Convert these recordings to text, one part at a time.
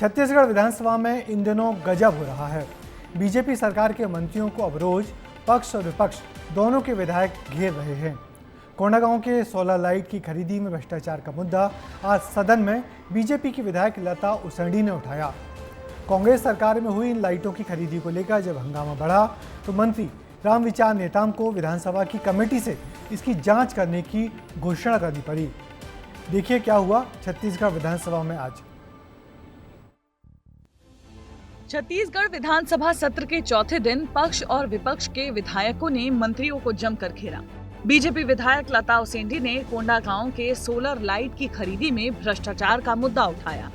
छत्तीसगढ़ विधानसभा में इन दिनों गजब हो रहा है। बीजेपी सरकार के मंत्रियों को अब रोज पक्ष और विपक्ष दोनों के विधायक घेर रहे हैं। कोंडागांव के सोलर लाइट की खरीदी में भ्रष्टाचार का मुद्दा आज सदन में बीजेपी की विधायक लता उसेंडी ने उठाया। कांग्रेस सरकार में हुई इन लाइटों की खरीदी को लेकर जब हंगामा बढ़ा तो मंत्री रामविचार नेताम को विधानसभा की कमेटी से इसकी जांच करने की घोषणा करनी पड़ी। देखिए क्या हुआ छत्तीसगढ़ विधानसभा में आज। छत्तीसगढ़ विधानसभा सत्र के चौथे दिन पक्ष और विपक्ष के विधायकों ने मंत्रियों को जमकर घेरा। बीजेपी विधायक लता उसेंडी ने कोंडागांव के सोलर लाइट की खरीदी में भ्रष्टाचार का मुद्दा उठाया।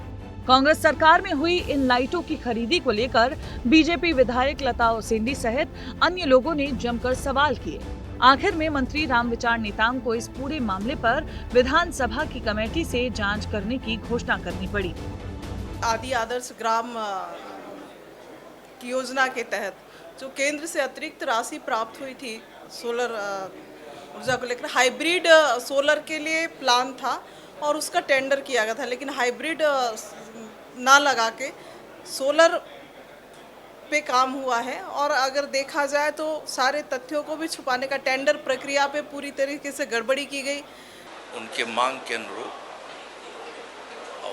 कांग्रेस सरकार में हुई इन लाइटों की खरीदी को लेकर बीजेपी विधायक लता उसेंडी सहित अन्य लोगों ने जमकर सवाल किए। आखिर में मंत्री रामविचार नेताम को इस पूरे मामले पर विधानसभा की कमेटी से जांच करने की घोषणा करनी पड़ी। आदि आदर्श ग्राम की योजना के तहत जो केंद्र से अतिरिक्त राशि प्राप्त हुई थी सोलर ऊर्जा को लेकर, हाइब्रिड सोलर के लिए प्लान था और उसका टेंडर किया गया था, लेकिन हाइब्रिड ना लगा के सोलर पे काम हुआ है। और अगर देखा जाए तो सारे तथ्यों को भी छुपाने का टेंडर प्रक्रिया पे पूरी तरीके से गड़बड़ी की गई। उनके मांग के अनुरूप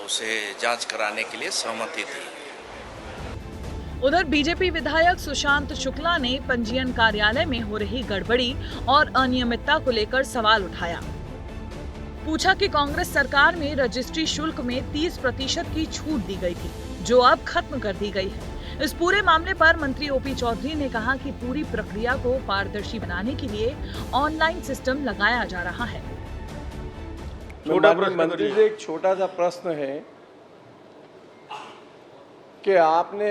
उसे जांच कराने के लिए सहमति दी। उधर बीजेपी विधायक सुशांत शुक्ला ने पंजीयन कार्यालय में हो रही गड़बड़ी और अनियमितता को लेकर सवाल उठाया। पूछा कि कांग्रेस सरकार में रजिस्ट्री शुल्क में 30% की छूट दी गई थी, जो अब खत्म कर दी गई है। इस पूरे मामले पर मंत्री ओपी चौधरी ने कहा कि पूरी प्रक्रिया को पारदर्शी बनाने के लिए ऑनलाइन सिस्टम लगाया जा रहा है। मंत्री से एक छोटा सा प्रश्न है कि आपने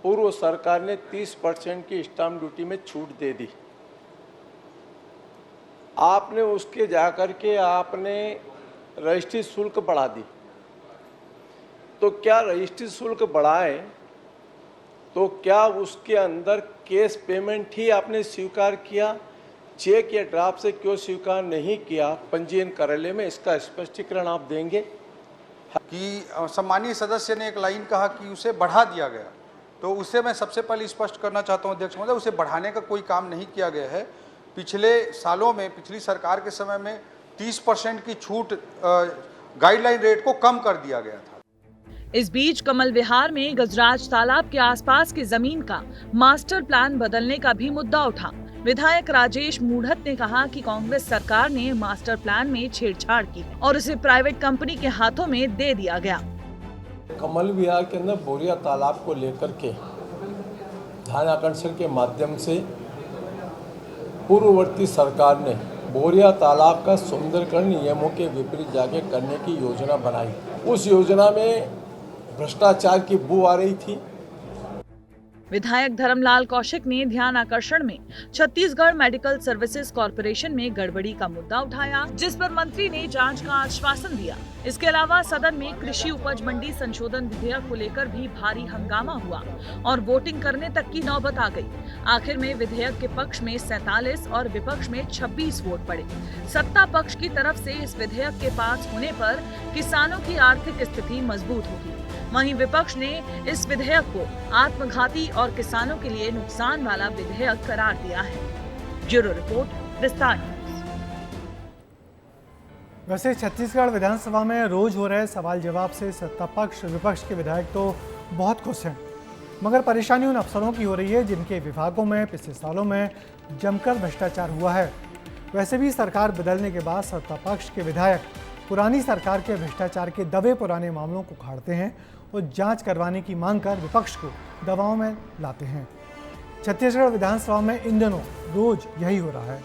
पूर्व सरकार ने 30% की स्टाम्प ड्यूटी में छूट दे दी, आपने उसके जाकर के आपने रजिस्ट्री शुल्क बढ़ा दी। तो क्या रजिस्ट्री शुल्क बढ़ाए तो क्या उसके अंदर कैश पेमेंट ही आपने स्वीकार किया, चेक या ड्राफ्ट से क्यों स्वीकार नहीं किया पंजीयन कार्यालय में? इसका स्पष्टीकरण आप देंगे? कि सम्मानीय सदस्य ने एक लाइन कहा कि उसे बढ़ा दिया गया, तो उसे मैं सबसे पहले स्पष्ट करना चाहता हूं अध्यक्ष महोदय, उसे बढ़ाने का कोई काम नहीं किया गया है। पिछले सालों में, पिछली सरकार के समय में 30% की छूट गाइडलाइन रेट को कम कर दिया गया था। इस बीच कमल विहार में गजराज तालाब के आसपास की जमीन का मास्टर प्लान बदलने का भी मुद्दा उठा। विधायक राजेश मूढ़त ने कहा कि कांग्रेस सरकार ने मास्टर प्लान में छेड़छाड़ की और उसे प्राइवेट कंपनी के हाथों में दे दिया गया। कमल विहार के अंदर बोरिया तालाब को लेकर के ध्यान आकर्षण के माध्यम से पूर्ववर्ती सरकार ने बोरिया तालाब का सुंदरीकरण नियमों के विपरीत जाके करने की योजना बनाई। उस योजना में भ्रष्टाचार की बू आ रही थी। विधायक धर्मलाल कौशिक ने ध्यान आकर्षण में छत्तीसगढ़ मेडिकल सर्विसेज कॉर्पोरेशन में गड़बड़ी का मुद्दा उठाया, जिस पर मंत्री ने जांच का आश्वासन दिया। इसके अलावा सदन में कृषि उपज मंडी संशोधन विधेयक को लेकर भी भारी हंगामा हुआ और वोटिंग करने तक की नौबत आ गई। आखिर में विधेयक के पक्ष में 47 और विपक्ष में 26 वोट पड़े। सत्ता पक्ष की तरफ से इस विधेयक के पास होने पर किसानों की आर्थिक स्थिति मजबूत होगी, वहीं विपक्ष ने इस विधेयक को आत्मघाती और किसानों के लिए नुकसान वाला विधेयक करार दिया है। ब्यूरो रिपोर्ट, विस्तार न्यूज। वैसे छत्तीसगढ़ विधानसभा में रोज हो रहे सवाल जवाब से सत्ता पक्ष विपक्ष के विधायक तो बहुत खुश हैं, मगर परेशानी उन अफसरों की हो रही है जिनके विभागों में पिछले सालों में जमकर भ्रष्टाचार हुआ है। वैसे भी सरकार बदलने के बाद सत्ता पक्ष के विधायक पुरानी सरकार के भ्रष्टाचार के दबे पुराने मामलों को उखाड़ते हैं और जांच करवाने की मांग कर विपक्ष को दबाव में लाते हैं। छत्तीसगढ़ विधानसभा में इन दिनों रोज यही हो रहा है।